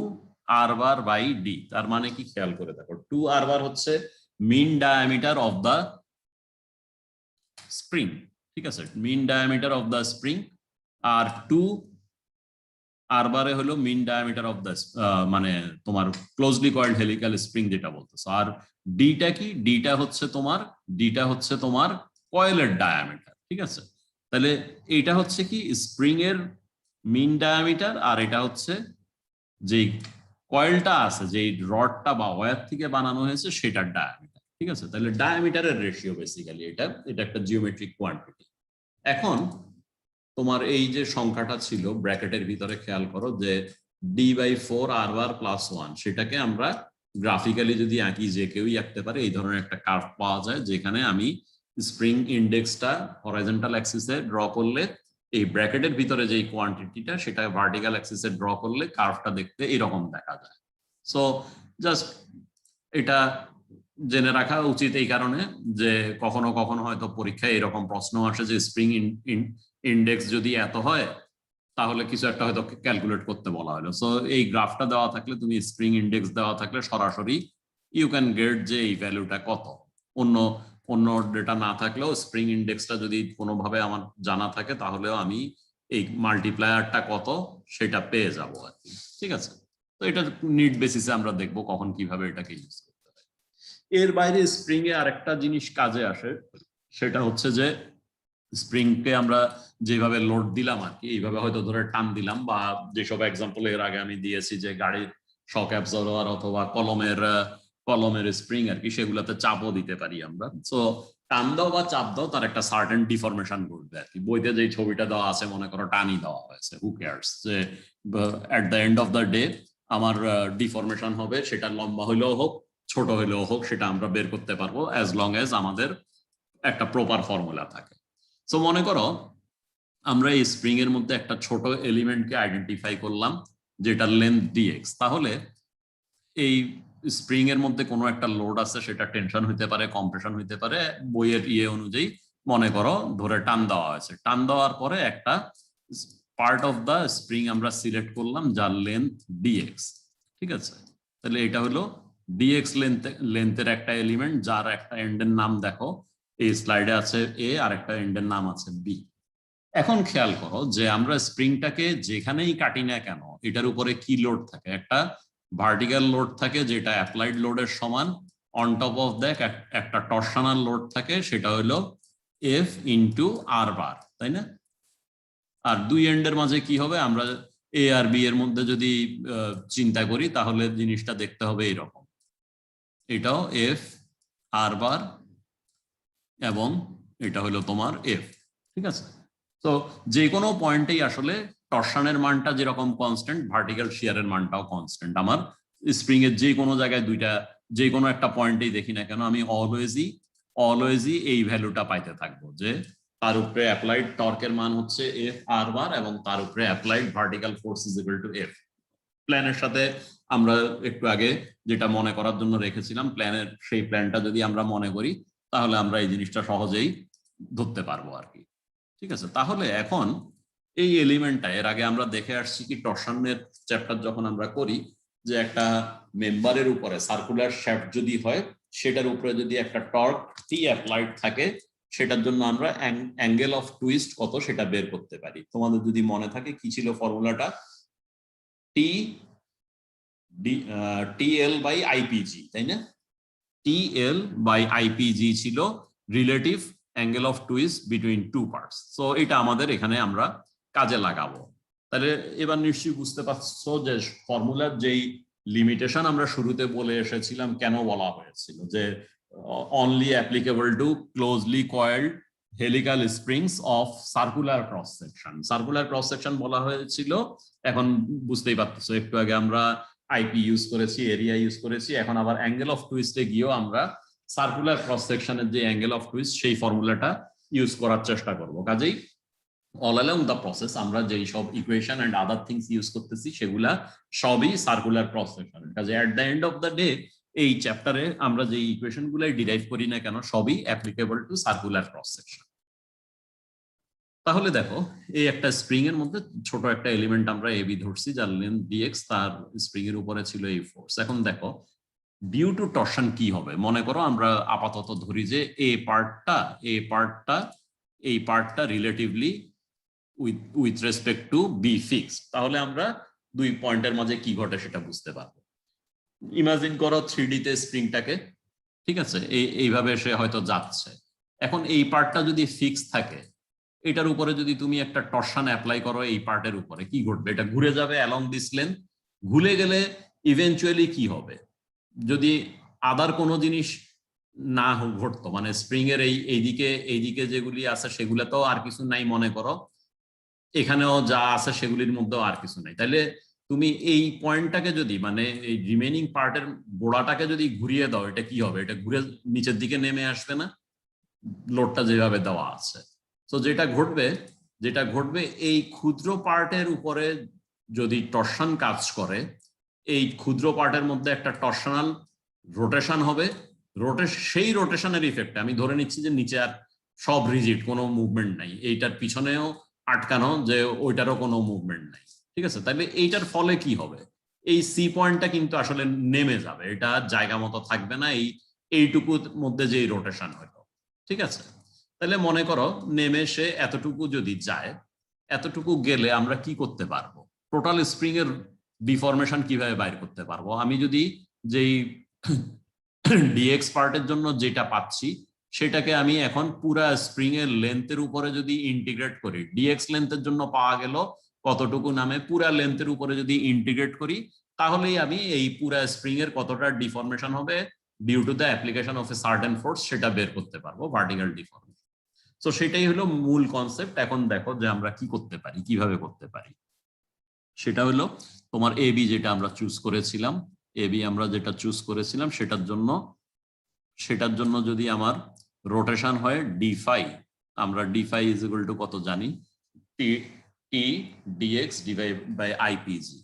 r bar by d। তার মানে কি খেয়াল করে দেখো, 2 r bar হচ্ছে mean diameter of the spring, ঠিক আছে? Mean diameter of the spring, আর 2 r bar হলো মিন ডায়ামিটার অফ দা মানে তোমার ক্লোজলি কয়েলড হেলিক্যাল স্প্রিং যেটা বলতেছো। আর ডিটা কি? ডিটা হচ্ছে তোমার কয়েলের ডায়ামিটার, ঠিক আছে? তাহলে এটা হচ্ছে কি স্প্রিং এর মিন ডায়ামিটার, আর এটা হচ্ছে যেই কয়েলটা আছে, যেই রডটা বা ওয়্যার থেকে বানানো হয়েছে সেটার ডায়ামিটার, ঠিক আছে? তাহলে ডায়ামিটারের রেশিও বেসিক্যালি এটা একটা জিওমেট্রিক কোয়ান্টিটি। এখন তোমার এই যে সংখ্যাটা ছিল ব্র্যাকেটের ভিতরে, খেয়াল করো যে d/4 r bar + 1, সেটাকে আমরা গ্রাফিক্যালি যদি আঁকি, যে কেউই আঁকতে পারে, এই ধরনের একটা কার্ভ পাওয়া যায়, যেখানে আমি স্প্রিং ইন্ডেক্সটা হরাইজন্টাল অ্যাক্সিসে ড্র করলে, এই ব্র্যাকেটের ভিতরে যে কোয়ান্টিটিটা সেটা ভার্টিক্যাল অ্যাক্সিসে ড্র করলে কার্ভটা দেখতে এরকম দেখা যায়। সো জাস্ট এটা জেনে রাখা উচিত এই কারণে যে কখনো কখনো হয়তো পরীক্ষায় এরকম প্রশ্ন আসে যে স্প্রিং ইন্ডেক্স যদি এত হয় তাহলে কিছু একটা হয়তো ক্যালকুলেট করতে বলা হলো। সো এই গ্রাফটা দেওয়া থাকলে, তুমি স্প্রিং ইন্ডেক্স দেওয়া থাকলে সরাসরি ইউ ক্যান গেট যে এই ভ্যালুটা কত। অন্য ডেটা না থাকলেও স্প্রিং ইন্ডেক্সটা যদি কোনোভাবে আমার জানা থাকে, তাহলেও আমি এই মাল্টিপ্লায়ারটা কত সেটা পেয়ে যাবো আর কি, ঠিক আছে? তো এটা নিড বেসিসে আমরা দেখবো কখন কিভাবে এটাকে ইউজ করতে হয়। এর বাইরে স্প্রিং এ আরেকটা জিনিস কাজে আসে, সেটা হচ্ছে যে স্প্রিংকে আমরা যেভাবে লোড দিলাম আর কি, এইভাবে হয়তো ধরে টান দিলাম, বা যেসব এক্সাম্পল এর আগে আমি দিয়েছি যে গাড়ির শক অ্যাবজর্বার অথবা কলমের স্প্রিং আর কি, সেগুলোতে চাপও দিতে পারি আমরা। সো টান দাও বা চাপ দাও, তার একটা সার্টেন ডিফরমেশন ঘটবে আর কি। বইতে যে ছবিটা দেওয়া আছে, মনে করো টানই দেওয়া হয়েছে, হু কেয়ারস, যে এট the end of the day আমার ডিফরমেশন হবে, সেটা লম্বা হইলেও হোক ছোট হইলেও হোক, সেটা আমরা বের করতে পারবো অ্যাজ লং এজ আমাদের একটা প্রপার ফর্মুলা থাকে। সো মনে করো আমরা এই স্প্রিং এর মধ্যে একটা ছোট এলিমেন্টকে আইডেন্টিফাই করলাম যেটার লেন্থ dx। তাহলে এই স্প্রিং এর মধ্যে কোনো একটা লোড আছে, সেটা টেনশন হইতে পারে, কম্প্রেশন হইতে পারে, বইয়ের অনুযায়ী মনে করো ধরে টান দেওয়া হয়েছে। টান দেওয়ার পরে একটা পার্ট অফ দা স্প্রিং আমরা সিলেক্ট করলাম যার লেন্থ dx। ঠিক আছে, তাহলে এটা হলো dx লেন্থের একটা এলিমেন্ট যার একটা এন্ডের নাম দেখো এই স্লাইডে আছে a, আর একটা এন্ডের নাম আছে b। এখন খেয়াল করো যে আমরা স্প্রিংটাকে যেখানেই কাটি না কেন এটার উপরে কি লোড থাকে, একটা ভার্টিক্যাল লোড থাকে যেটা অ্যাপ্লাইড লোডের সমান, অন টপ অফ দ্যাট একটা টরশনাল লোড থাকে সেটা হলো এফ ইন্টু আর বার, তাই না? আর দুই এন্ডের মাঝে কি হবে, আমরা এ আর বি এর মধ্যে যদি চিন্তা করি তাহলে জিনিসটা দেখতে হবে এইরকম, এটাও এফ আর বার এবং এটা হলো তোমার এফ। ঠিক আছে, তো যে কোনো পয়েন্টেই আসলে টরশনের মানটা যেরকম কনস্ট্যান্ট, ভার্টিক্যাল শিয়ারের মানটাও কনস্ট্যান্ট। আমার স্প্রিং এর যে কোনো জায়গায় দুইটা যে কোনো একটা পয়েন্টেই দেখি না কেন আমি অলওয়েজই এই ভ্যালুটা পাইতে থাকবো, যে তার উপরে অ্যাপ্লাইড টর্কের মান হচ্ছে এফ আর বার এবং তার উপরে applied vertical force is equal two F. প্ল্যানের সাথে আমরা একটু আগে যেটা মনে করার জন্য রেখেছিলাম, প্ল্যানের সেই প্ল্যানটা যদি আমরা মনে করি তাহলে আমরা এই জিনিসটা সহজেই ধরতে পারবো আর কি। ঠিক আছে, তাহলে এখন এই এলিমেন্টটা এর আগে আমরা দেখে আসছি কি টরশনের চ্যাপ্টার যখন আমরা করি, যে একটা মেম্বারের উপরে সার্কুলার শ্যাফট যদি হয় সেটার উপরে যদি একটা টর্ক টি অ্যাপ্লাইড থাকে সেটার জন্য আমরা অ্যাঙ্গেল অফ টুইস্ট কত সেটা বের করতে পারি। তোমাদের যদি মনে থাকে কি ছিল ফর্মুলাটা, টিএল বাই আইপিজি, তাই না? টিএল বাই আইপিজি ছিল relative angle of twist between two parts. So এটা আমাদের এখানে আমরা কাজে লাগাবো। তাহলে এবার নিশ্চয়ই বুঝতে পারছো যে ফর্মুলার যেই লিমিটেশন আমরা শুরুতে বলে এসেছিলাম কেন বলা হয়েছিল, যে only applicable to closely coiled helical springs of circular cross section. Circular cross section বলা হয়েছিল, এখন বুঝতেই পারতেছো একটু আগে আমরা আইপি ইউজ করেছি, এরিয়া ইউজ করেছি, এখন আবার অ্যাঙ্গেল অফ টুইস্টে গিয়েও আমরা সার্কুলার ক্রস সেকশনের যে অ্যাঙ্গেল অফ টুইস্ট সেই ফর্মুলাটা ইউজ করার চেষ্টা করব। কাজেই অল অ্যালং দ্য প্রসেস আমরা যেই সব equation and other things use করতেছি সেগুলা সবই সার্কুলার ক্রস সেকশনের। কাজে at the end of the day এই চ্যাপ্টারে আমরা যে ইকুয়েশন গুলাই ডিরাইভ করি না কেন সবই applicable to circular cross section. তাহলে দেখো এই একটা স্প্রিং এর মধ্যে ছোট একটা এলিমেন্ট আমরা এবি ধরছি যার লেন্থ dx, তার স্প্রিং এর উপরে ছিল এই ফোর্স। এখন দেখো ডিউ টু টরশন কি হবে, মনে করো আমরা আপাতত ধরি যে এই পার্টটা relatively with respect to be fixed. তাহলে আমরা দুই পয়েন্টের মাঝে কি ঘটে সেটা বুঝতে পারবো। ইমাজিন করো 3D তে স্প্রিংটাকে, ঠিক আছে, এইভাবে সে হয়তো যাচ্ছে। এখন এই পার্টটা যদি ফিক্স থাকে, এটার উপরে যদি তুমি একটা টরশন অ্যাপ্লাই করো এই পার্টের উপরে, কি ঘটবে, এটা ঘুরে যাবে অ্যালং দিস লেন্থ। ঘুরে গেলে ইভেনচুয়ালি কি হবে, যদি আদার কোনো জিনিস না ঘটতো, মানে স্প্রিং এর এইদিকে যেগুলি আছে সেগুলো তো আর কিছু নাই, মনে করো এখানেও যা আছে সেগুলির মধ্যেও আর কিছু নাই, তাহলে তুমি এই পয়েন্টটাকে যদি মানে এই রিমেনিং পার্টের গোড়াটাকে যদি ঘুরিয়ে দাও, এটা কি হবে, এটা ঘুরে নিচের দিকে নেমে আসবে না, লোডটা যেভাবে দেওয়া আছে। তো যেটা ঘটবে এই ক্ষুদ্র পার্টের উপরে যদি টরশন কাজ করে, এই ক্ষুদ্র পার্টের মধ্যে একটা টরশনাল রোটেশন হবে। সেই রোটেশনের ইফেক্টে আমি ধরে নিচ্ছি যে নিচে আর সব রিজিড, কোনো মুভমেন্ট নাই, এইটার পিছনেও আটকানো যে ওইটারও কোনো মুভমেন্ট নাই। ঠিক আছে, তাহলে এইটার ফলে কি হবে, এই সি পয়েন্টটা কিন্তু আসলে নেমে যাবে, এটা জায়গা মতো থাকবে না এইটুকুর মধ্যে যে রোটেশন হলো। ঠিক আছে, তাহলে মনে করো নেমে সে এতটুকু যদি যায়, এতটুকু গেলে আমরা কি করতে পারবো, টোটাল স্প্রিং এর ডিফরমেশন কিভাবে বাইর করতে পারবো। আমি যদি যেই ডিএক্স পার্টের জন্য যেটা পাচ্ছি সেটাকে আমি এখন পুরা স্প্রিং এর লেন্থের উপরে যদি ইন্টিগ্রেট করি, ডিএক্স লেন্থের জন্য পাওয়া গেল কতটুকু নামে, পুরা লেন্থের উপরে যদি ইন্টিগ্রেট করি তাহলেই আমি এই পুরা স্প্রিং এর কতটা ডিফরমেশন হবে due to the application of a certain force সেটা বের করতে পারবো, ভার্টিক্যাল ডিফরমেশন। তো সেটাই হলো মূল কনসেপ্ট। এখন দেখো যে আমরা কি করতে পারি, কিভাবে করতে পারি। সেটা হলো তোমার এবি যেটা আমরা চুজ করেছিলাম, সেটার জন্য যদি আমার রোটেশন হয় ডি ফাই, আমরা D phi is equal to কত জানি, T DX divide by IPG,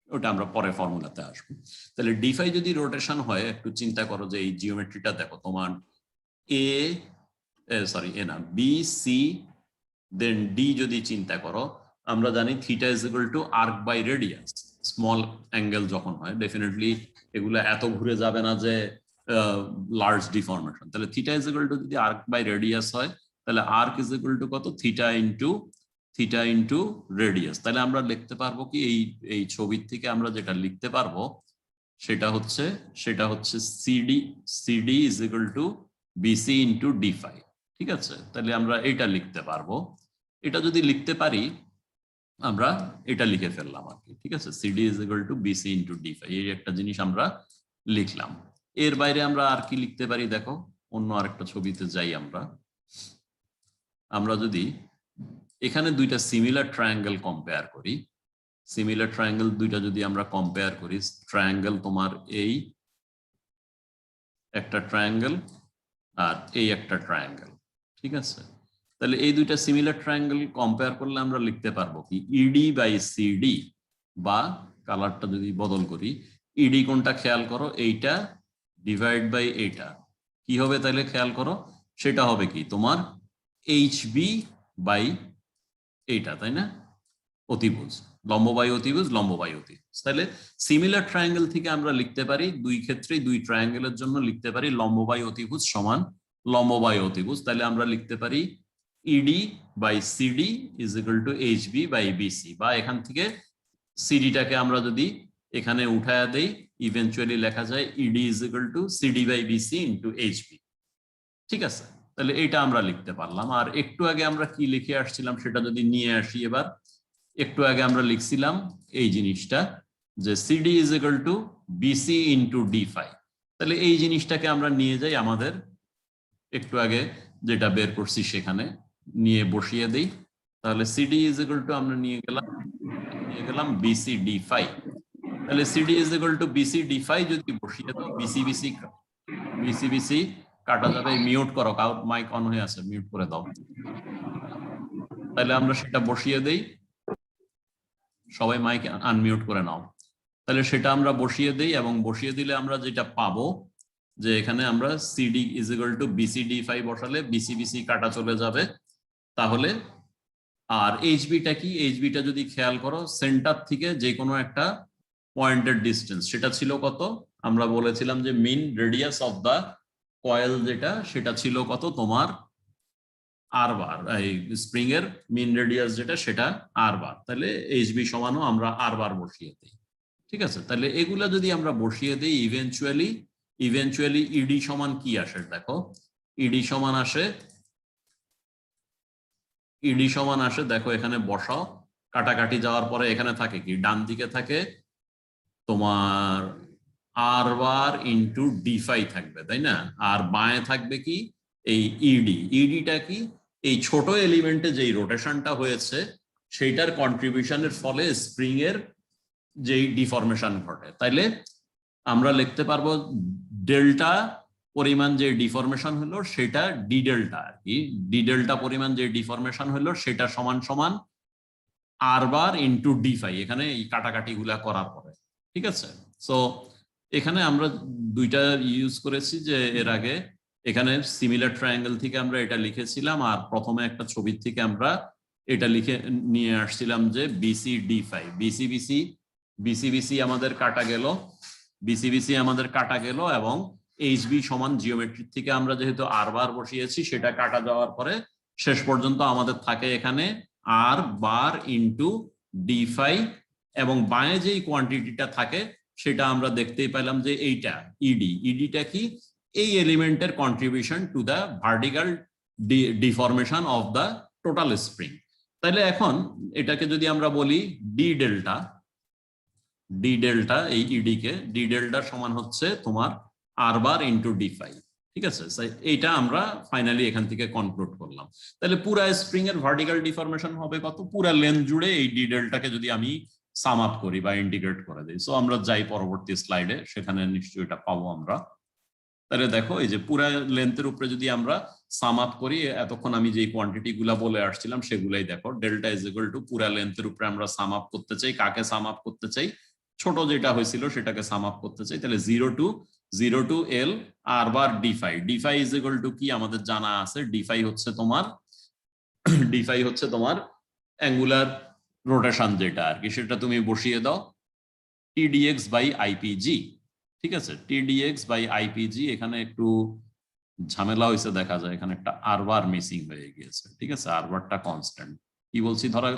ওটা আমরা পরে ফর্মুলাতে আসবো। তাহলে ডিফাই যদি রোটেশন হয়, একটু চিন্তা করো যে এই জিওমেট্রিটা দেখো, তোমার এ না বি সি দেন ডি যদি চিন্তা করো, আমরা জানি theta is equal to arc by radius. Small angle যখন হয় ডেফিনেটলি এগুলো এত ঘুরে যাবে না যে লার্জ ডিফর্মেশন। তাহলে থিটা ইজ ইকুয়াল টু যদি আর্ক বাই রেডিয়াস হয়, তাহলে আর্ক ইজ ইকুয়াল টু কত, থিটা ইন্টু রেডিয়াস। তাহলে আমরা লিখতে পারবো কি, এই ছবির থেকে আমরা যেটা লিখতে পারবো সেটা হচ্ছে CD is equal to BC into D phi. ঠিক আছে, তাহলে আমরা এটা লিখতে পারবো। এটা যদি লিখতে পারি আমরা এটা লিখে ফেললাম আর কি। ঠিক আছে, CD is equal to BC into D phi, এই একটা জিনিস আমরা লিখলাম। এর বাইরে আমরা আর কি লিখতে পারি দেখো, অন্য আরেকটা ছবিতে যাই আমরা যদি এখানে দুইটা সিমিলার ট্রায়াঙ্গেল কম্পেয়ার করি, সিমিলার ট্রায়াঙ্গেল দুইটা যদি আমরা কম্পেয়ার করি, ট্রায়াঙ্গেল তোমার এই একটা ট্রায়াঙ্গেল আর এই একটা ট্রায়াঙ্গেল। ঠিক আছে, তাহলে এই দুইটা সিমিলার ট্রায়াঙ্গেল কম্পেয়ার করলে আমরা লিখতে পারবো কি, ইডি বাই সিডি, বা কালারটা যদি বদল করি, ইডি কোনটা খেয়াল করো, এইটা ডিভাইড বাই এইটা, কি হবে তাহলে খেয়াল করো, সেটা হবে কি তোমার এইচবি বাই এইটা, তাই না, অতিভুজ, লম্ব বাই অতিভুজ, লম্ব বাই অতিভুজ। তাহলে সিমিলার ট্রায়াঙ্গেল থেকে আমরা লিখতে পারি, দুই ক্ষেত্রেই দুই ট্রায়াঙ্গেলের জন্য লিখতে পারি লম্ব বাই অতিভুজ সমান লম্ব বাই অতিভুজ। তাহলে আমরা লিখতে পারি ED by CD is equal to HB by BC, বা এখান থেকে সিডিটাকে আমরা যদি এখানে উঠায়া দেই, ইভেনচুয়ালি লেখা যায় ED is equal to CD by BC into HB. ঠিক আছে, তাহলে এইটা আমরা লিখতে পারলাম। আর একটু আগে আমরা কি লিখে আসছিলাম সেটা যদি নিয়ে আসি, এবার একটু আগে আমরা লিখছিলাম এই জিনিসটা যে CD is equal to BC into D phi. তাহলে এই জিনিসটাকে আমরা নিয়ে যাই আমাদের একটু আগে যেটা বের করছি সেখানে নিয়ে বসিয়ে দেই। তাহলে সিডি ইজ ইকুয়াল টু আমরা নিয়ে গেলাম বিসি ডি ফাই। তাহলে CD is equal to BC D phi যদি বসিয়ে দাও, বিসি কাটা যাবে। মিউট করো, কাউট মাইক অন হয়ে আছে, মিউট করে দাও। তাহলে আমরা সেটা বসিয়ে দেই, সবাই মাইক আনমিউট করে নাও। তাহলে সেটা আমরা বসিয়ে দেই, এবং বসিয়ে দিলে আমরা যেটা পাবো যে এখানে আমরা CD is equal to BC D phi বসালে বিসি কাটা চলে যাবে। তাহলে আর এইচবিটা কি, এইচবিটা যদি খেয়াল করো, সেন্টার থেকে যে কোনো একটা পয়েন্টের ডিস্টেন্স, সেটা ছিল কত, আমরা বলেছিলাম যে মিন রেডিয়াস অফ দা কয়েল যেটা, সেটা ছিল কত তোমার আর বার, এই স্প্রিং এর মিন রেডিয়াস যেটা সেটা আর বার। তাহলে এইচবি সমানও আমরা আর বার বসিয়ে দিই। ঠিক আছে, তাহলে এগুলা যদি আমরা বসিয়ে দিই, ইভেনচুয়ালি ইডি সমান কি আসে দেখো, ইডি সমান আসে দেখো, এখানে বসাও, কাটাকাটি যাওয়ার পরে এখানে থাকে কি, ডান দিকে থাকে তোমার আর বার ইন্টু ডি ফাই থাকবে, তাই না, আর বাঁয়ে থাকবে কি এই ইডিটা কি, এই ছোট এলিমেন্টে যেই রোটেশনটা হয়েছে সেইটার কন্ট্রিবিউশনের ফলে স্প্রিং এর যেই ডিফরমেশন ঘটে। তাইলে আমরা লিখতে পারবো ডেল্টা পরিমাণ যে ডিফরমেশন হলো সেটা ডি ডেল্টা আর কি, ডি ডেল্টা পরিমাণ যে ডিফরমেশন হলো সেটা সমান সমান আর বার ইন্টু ডি ফাই, এখানে এই কাটাকাটি গুলা করার পরে। ঠিক আছে, সো এখানে আমরা দুইটা ইউজ করেছি, যে এর আগে এখানে সিমিলার ট্রায়াঙ্গেল থেকে আমরা এটা লিখেছিলাম, আর প্রথমে একটা ছবির থেকে আমরা এটা লিখে নিয়ে আসছিলাম যে বিসি ডি ফাই, বিসি আমাদের কাটা গেল, এবং এইচবি সমান জিওমেট্রি থেকে আমরা যেহেতু আর বার বসিয়েছি সেটা কাটা যাওয়ার পরে শেষ পর্যন্ত আমাদের থাকে এখানে আর বার ইন্টু ডি ফাই, এবং বাঁয়ে যেই কোয়ান্টিটিটা থাকে সেটা আমরা দেখতেই পেলাম যে এইটা ইডিটা কি, এই এলিমেন্টের contribution to the vertical deformation of the total spring. তাহলে এখন এটাকে যদি আমরা বলি ডি ডেল্টা, এই ইডিকে ডি ডেল্টা সমান হচ্ছে তোমার আর বার ইন্টু ডি ফাই। ঠিক আছে, এইটা আমরা ফাইনালি এখান থেকে কনক্লুড করলাম। তাহলে পুরা স্প্রিং এর ভার্টিক্যাল ডিফরমেশন হবে কত, পুরা লেন্থ জুড়ে এই ডি ডেল্টাকে যদি আমি সাম আপ করি বা ইন্টিগ্রেট করে দিই। সো আমরা যাই পরবর্তী স্লাইডে, সেখানে নিশ্চয়ই এটা পাবো আমরা। তাহলে দেখো এই যে পুরা লেন্থের উপরে যদি আমরা সাম আপ করি, এতক্ষণ আমি যে কোয়ান্টিটি গুলা বলে আসছিলাম সেগুলাই দেখো, ডেল্টা ইজ ইকুয়াল টু পুরা লেন্থের উপরে আমরা সাম আপ করতে চাই, কাকে সাম আপ করতে চাই, ছোট যেটা হয়েছিল সেটাকে সাম আপ করতে চাই। তাহলে 0 to L R bar D phi, D phi is equal to কি আমাদের জানা আছে, ডিফাই হচ্ছে তোমার অ্যাঙ্গুলার রোটেশন যেটা আর কি, সেটা তুমি বসিয়ে দাও TDX বাই IPG। ঠিক আছে, TDX বাই IPG, এখানে একটু ঝামেলা হয়েছে দেখা যায়, এখানে একটা আর বার মিসিং হয়ে গিয়েছে। ঠিক আছে, আর বারটা কনস্ট্যান্ট, কি বলছি ধরো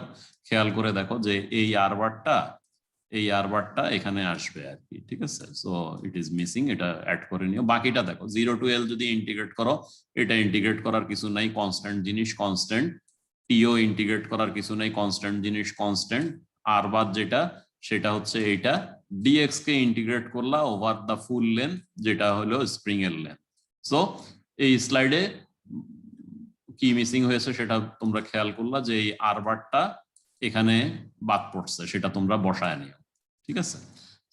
খেয়াল করে দেখো যে এই আর বারটা এখানে আসবে আর কি। ঠিক আছে, সো ইট ইজ মিসিং, এটা অ্যাড করে নিও। বাকিটা দেখো 0 টু এল যদি ইন্টিগ্রেট করো, এটা ইন্টিগ্রেট করার কিছু নাই, কনস্ট্যান্ট জিনিস কনস্ট্যান্ট, টিও ইন্টিগ্রেট করার কিছু নাই, কনস্ট্যান্ট জিনিস কনস্ট্যান্ট। আর বার যেটা সেটা হচ্ছে এইটা, ডিএক্স কে ইন্টিগ্রেট করলা ওভার দ্য ফুল লেন্থ যেটা হলো স্প্রিং এর লেন্থ। সো এই স্লাইডে কি মিসিং হয়েছে সেটা তোমরা খেয়াল করলা যে এই আর বারটা এখানে বাদ পড়ছে, সেটা তোমরা বসায় নিও। ঠিক আছে,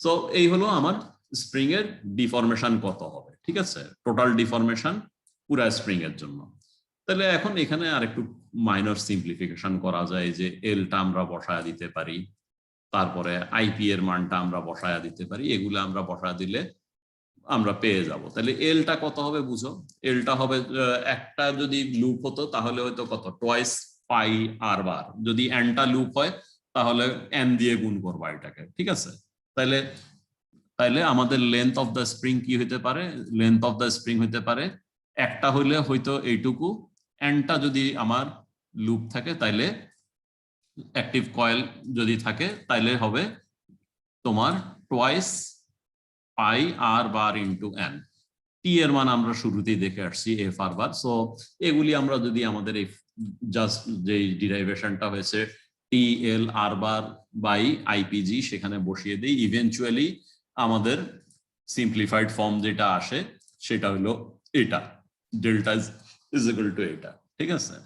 সো এই হলো আমার স্প্রিং এর ডিফরমেশন কত হবে। ঠিক আছে, টোটাল ডিফরমেশন পুরা স্প্রিং এর জন্য। তাহলে এখন এখানে আর একটু মাইনর সিম্পলিফিকেশন করা যায়, যে এলটা আমরা বসায় দিতে পারি, তারপরে আইপি এর মানটা আমরা বসায় দিতে পারি, এগুলো আমরা বসায় দিলে আমরা পেয়ে যাব। তাহলে এলটা কত হবে বুঝো, এলটা হবে একটা যদি লুপ হতো তাহলে হয়তো কত, টোয়াইস পাই আর বার, যদি এনটা লুপ হয় তাহলে এন দিয়ে গুণ করবা এটাকে। ঠিক আছে, তাহলে আমাদের লেন্থ অফ দ্য স্প্রিং কি হইতে পারে, লেন্থ অফ দ্য স্প্রিং হইতে পারে একটা হইলে হয়তো এইটুকু, এনটা যদি আমার লুপ থাকে তাইলে অ্যাক্টিভ কয়েল যদি থাকে তাইলে হবে তোমার টোয়াইস পাই আর বার ইন্টু এন। টি এর মান আমরা শুরুতেই দেখে আসছি এফ আর বার। সো এগুলি আমরা যদি আমাদের এই জাস্ট যে ডিরাইভেশনটা হয়েছে টি এল আর বার বাই আইপিজি সেখানে বসিয়ে দিই, ইভেনচুয়ালি আমাদের সিম্পলিফাইড ফর্ম যেটা আসে সেটা হলো এটা, ডেল্টা ইজ ইকুয়াল টু এটা। ঠিক আছে,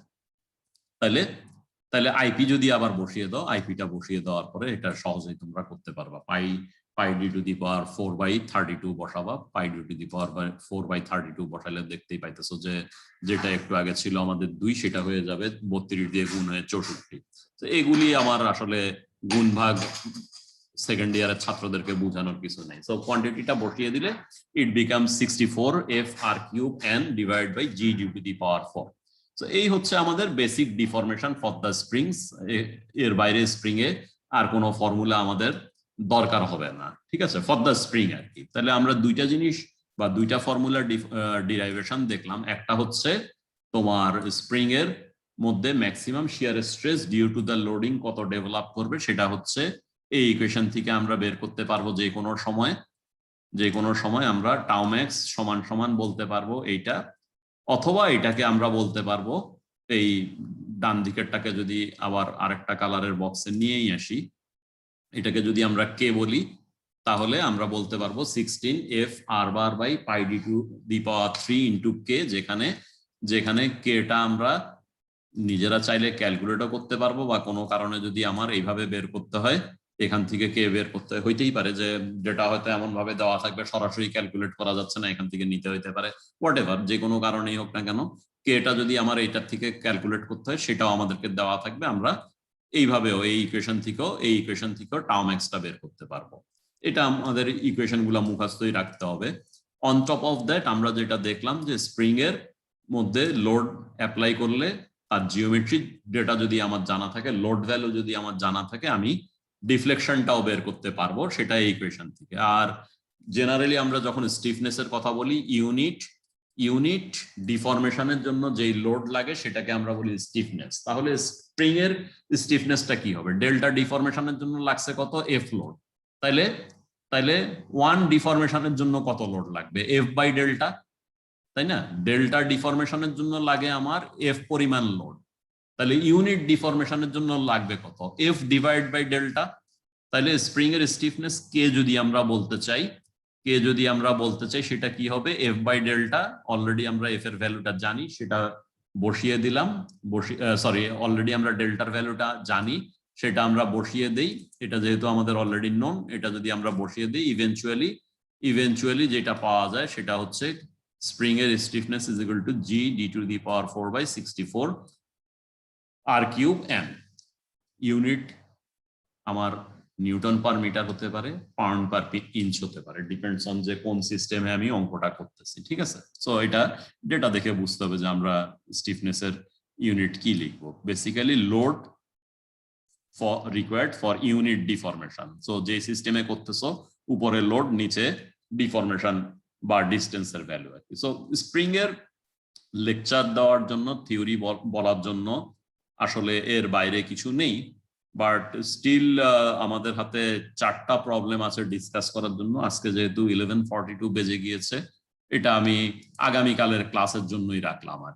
তাহলে আইপি যদি আবার বসিয়ে দাও, আইপিটা বসিয়ে দেওয়ার পরে এটা সহজেই তোমরা করতে পারবা। Pi D to the power 4/32 বসাবা, pi D to the power 4/32 বসালে দেখতেই পাইতেছো যে যেটা একটু আগে ছিল আমাদের 2, সেটা হয়ে যাবে 32 দিয়ে গুণ হয়ে 64। তো এগুলি আমার আসলে গুণ ভাগ সেকেন্ড ইয়ারের ছাত্রদেরকে বোঝানোর কিছু নেই। সো কোয়ান্টিটিটা বসিয়ে দিলে it become 64 F R cube N divide by G D to the power 4। তো এই হচ্ছে আমাদের basic deformation for the springs. এর বাইরে স্প্রিং এ আর কোনো ফর্মুলা আমাদের দরকার হবে না। ঠিক আছে, ফর দ্য স্প্রিং আর কি। তাহলে আমরা দুইটা জিনিস বা দুইটা ফর্মুলার ডিরাইভেশন দেখলাম। একটা হচ্ছে তোমার স্প্রিং এর মধ্যে maximum shear stress due to the loading কত ডেভেলপ করবে, সেটা হচ্ছে এই ইকুয়েশন থেকে আমরা বের করতে পারবো যে কোনো সময় আমরা টাউ ম্যাক্স সমান সমান বলতে পারবো এইটা, অথবা এটাকে আমরা বলতে পারবো, এই ডান দিকেরটাকে যদি আবার আরেকটা কালারের বক্সে নিয়েই আসি, এটাকে যদি আমরা কে বলি তাহলে আমরা বলতে পারবো 16 F R bar by pi D to the power 3 into K, যেখানে কেটা আমরা নিজেরা চাইলে ক্যালকুলেটও করতে পারবো, বা কোনো কারণে যদি আমার এইভাবে বের করতে হয় এখান থেকে কে বের করতে হইতেই পারে, যে ডেটা হয়তো এমন ভাবে দেওয়া থাকবে সরাসরি ক্যালকুলেট করা যাচ্ছে না, এখান থেকে নিতে হইতে পারে, হোয়াটএভার, যে কোনো কারণেই হোক না কেন কেটা যদি আমার এইটার থেকে ক্যালকুলেট করতে হয় সেটাও আমাদেরকে দেওয়া থাকবে। আমরা এইভাবেও এই ইকুয়েশন থেকেও টার্ম এক্সটা বের করতে পারবো। এটা আমাদের ইকুয়েশন গুলা মুখস্থই রাখতে হবে। অন টপ অফ দ্যাট আমরা যেটা দেখলাম যে স্প্রিং এর মধ্যে লোড অ্যাপ্লাই করলে তার জিওমেট্রি ডেটা যদি আমার জানা থাকে, লোড ভ্যালু যদি আমার জানা থাকে, আমি ডিফ্লেকশনটাও বের করতে পারবো সেটা এই ইকুয়েশন থেকে। আর জেনারেলি আমরা যখন স্টিফনেসের কথা বলি, ইউনিট ডিফরমেশনের জন্য যেই লোড লাগে সেটাকে আমরা বলি স্টিফনেস। তাহলে স্প্রিং এর স্টিফনেসটা কি হবে, ডেল্টা ডিফরমেশনের জন্য লাগছে কত, এফ লোড, তাইলে 1 ডিফরমেশনের জন্য কত লোড লাগবে, এফ বাই ডেল্টা, তাই না? ডেল্টা ডিফরমেশনের জন্য লাগে আমার এফ পরিমাণ লোড, তাহলে ইউনিট ডিফরমেশনের জন্য লাগবে কত, এফ ডিভাইড বাই ডেল্টা। তাহলে স্প্রিং এর স্টিফনেস কে যদি আমরা বলতে চাই সেটা কি হবে, এফ বাই ডেল্টা। অলরেডি আমরা এফ এর ভ্যালুটা জানি, সেটা বসিয়ে দিলাম, অলরেডি আমরা ডেল্টার ভ্যালুটা জানি, সেটা আমরা বসিয়ে দেই। এটা যেহেতু আমাদের অলরেডি নোন, এটা যদি আমরা বসিয়ে দিই, ইভেনচুয়ালি যেটা পাওয়া যায় সেটা হচ্ছে স্প্রিং এর stiffness is equal to G D to the power 4/64 R cube M. Unit আমার নিউটন পার মিটার হতে পারে, পাউন্ড পার ইঞ্চ হতে পারে, ডিপেন্ডস অন যে কোন সিস্টেমে আমি অঙ্কটা করতেছি, ঠিক আছে। সো এটা ডেটা দেখে বুঝতে হবে যে আমরা স্টিফনেসের ইউনিট কি লিখবো। Basically load for required for unit deformation. So যে সিস্টেমে করতেছো উপরে লোড, নিচে ডিফরমেশন বা ডিস্টেন্সের ভ্যালু আর কি। সো স্প্রিং এর লেকচার দেওয়ার জন্য, থিওরি বলার জন্য আসলে এর বাইরে কিছু নেই, বাট স্টিল আমাদের হাতে 4টা প্রবলেম আছে ডিসকাস করার জন্য। আজকে যেহেতু 11:42 বেজে গিয়েছে, এটা আমি আগামীকালের ক্লাসের জন্যই রাখলাম আর